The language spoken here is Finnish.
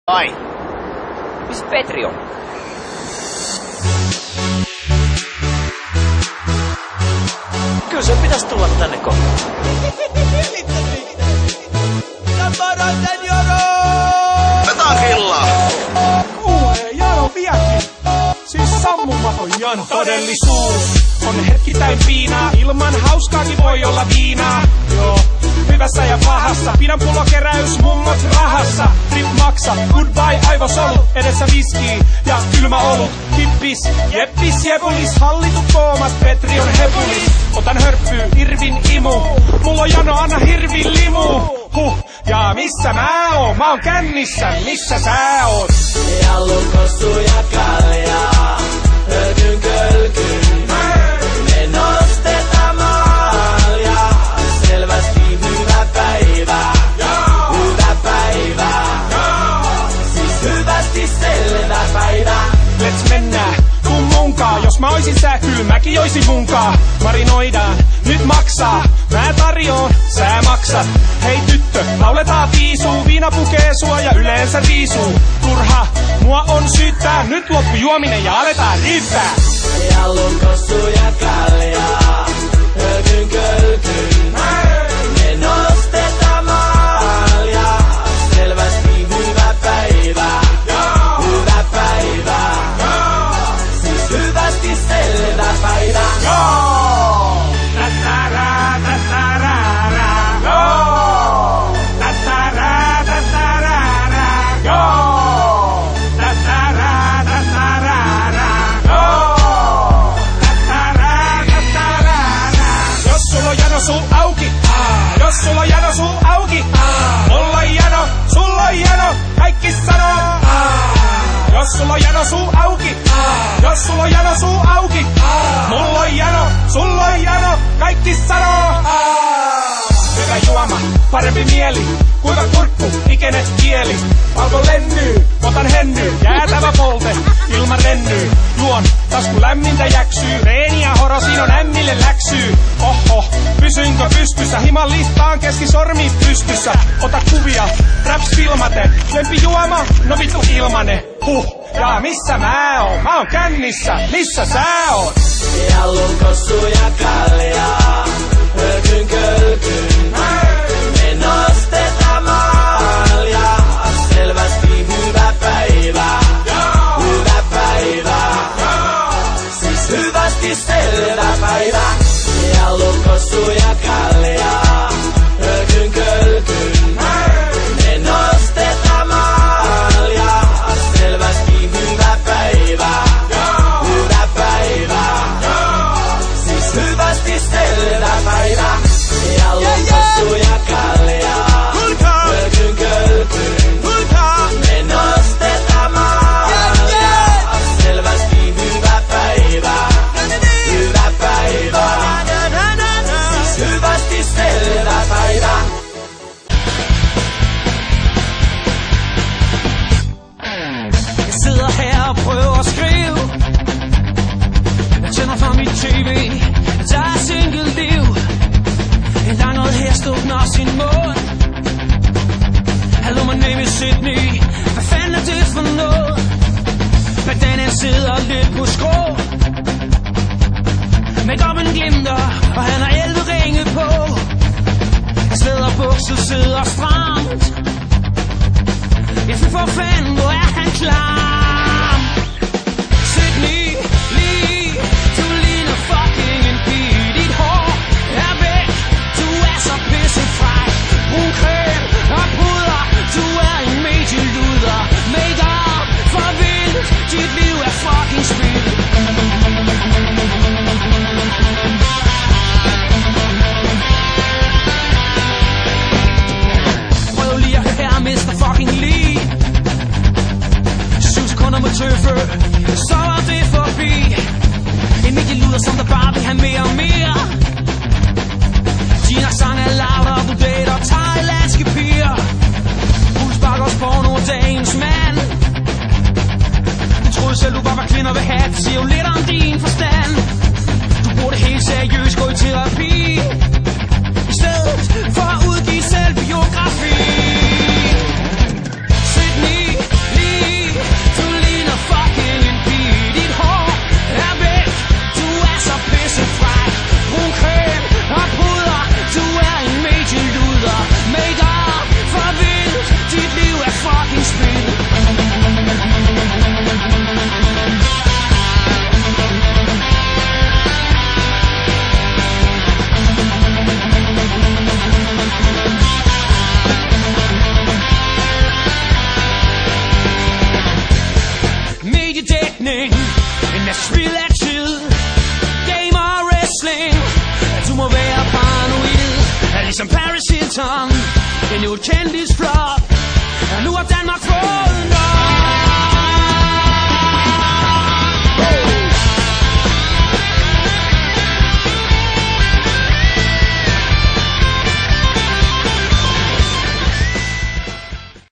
Ai, missä Petri on? Kyllä se pitäisi tulla tänne kohtaan. Petaan killaa! Kuulee, Jano viekin. Siis sammumaton Jano. Todellisuus on hetki täyn piinaa. Ilman hauskaakin voi olla viinaa. Joo, hyvässä ja pahassa. Pidän pullokeräys, mummot rahassa. Trip maksa, goodbye aivosolut. Edessä viskii ja kylmä olut. Hippis, jeppis, jebulis. Hallitut koomas, Petri on hepulis. Otan hörppyy, Irvin imu. Mulla on Jano, anna hirvin limu. Ja missä mä oon? Mä oon kännissä, missä sä oot? Jallun kossu ja kaljaa, hölkyn kölkyn. Me nostetaan malja, selvästi hyvä päivä. Hyvä päivä, siis hyvästi selvä päivä. Let's mennään, tuu munkaan. Jos mä oisin sä, kyl mäkin joisin munkaa. Marinoidaan, nyt maksaa. Mä tarjoon, sä maksat. Hei tyttö, lauletaan viisuu. Viina pukee sua ja yleensä riisuu. Turha, mua on syyttää. Nyt loppu juominen ja aletaan riittää. Jallun kossu ja kaljaa, hölkyn kölkyn. Me nostetaan malja, selvästi hyvä päivä. Hyvä päivä, siis hyvästi selvä päivä. Joo! Tatarää, tatarää, joo! Tatarää, tatarää, joo! Tatarää, tatarää, joo! Tatarää, tatarää. Jos sulla on Jano suu auki, jos sulla on Jano suu auki, mulla on Jano, sulla on Jano, kaikki sanoo. Jos sulla on Jano suu auki, jos sulla on Jano suu auki, mulla on Jano, sulla on Jano, kaikki sanoo. Hyvä juoma, parempi mieli, kuiva kurkku, ikenet kieli. Alko lennyy, otan henny, jäätävä polte, ilman rennyy. Juon, tasku lämmintä jäksyy, reeni ja horosin on ämmille läksyy. Oho, pysynkö pystyssä, himan listaan keskisormi pystyssä. Ota kuvia, raps filmate, lempi juoma, no vittu ilmane. Ja missä mä oon? Mä oon kännissä, missä sä oot? Jallun kossu ja kaljaa, hölkyn kölkyn. Me nostetaan malja, selvästi hyvä päivä. Hyvä päivä, siis hyvästi selvä päivä. Jallun kossu ja kaljaa, hölkyn kölkyn. Me nostetaan malja, selvästi hyvä päivä. Hyvä päivä, siis hyvästi selvä päivä. Jallun kossu ja kaljaa, hölkyn kölkyn. Me nostetaan malja, selvästi hyvä päivä. Hyvä päivä, siis hyvästi selvä päivä. Jeg sidder her og prøver at skrive. Jeg tænder for mit tv. Jeg tager single liv. Der er noget her stående af sin mund. Hello, my name is Sydney. Hvad fanden er det for noget? Men den sidder lidt på skrå. Make-up'en glimter, og han har 11 ringe på. Slæder bukset sidder stramt. Jeg fy for fanden, hvor er han klam. Sydney, lige, du ligner fucking en pige. Dit hår er væk, du er så pissefræk. Brug creme og puder, du er en medieluder. Make-up for vildt, dit liv er fucking spild. Prøv lige at høre her, Mr. fucking Lee. 7 sekunder med tøffe, så er det forbi. En medieluder, som der bare vil have mere og mere. Din accent er loud, og du dater thailandske piger. Pulsbakkers porno og dagens mand. Du troede selv, du bare var kvinder ved hat. Det siger jo lidt om din forstand. Du burde helt seriøst gå i terapi, i stedet for at udgive selvbiografi. Sydney, beton. En ukendt flot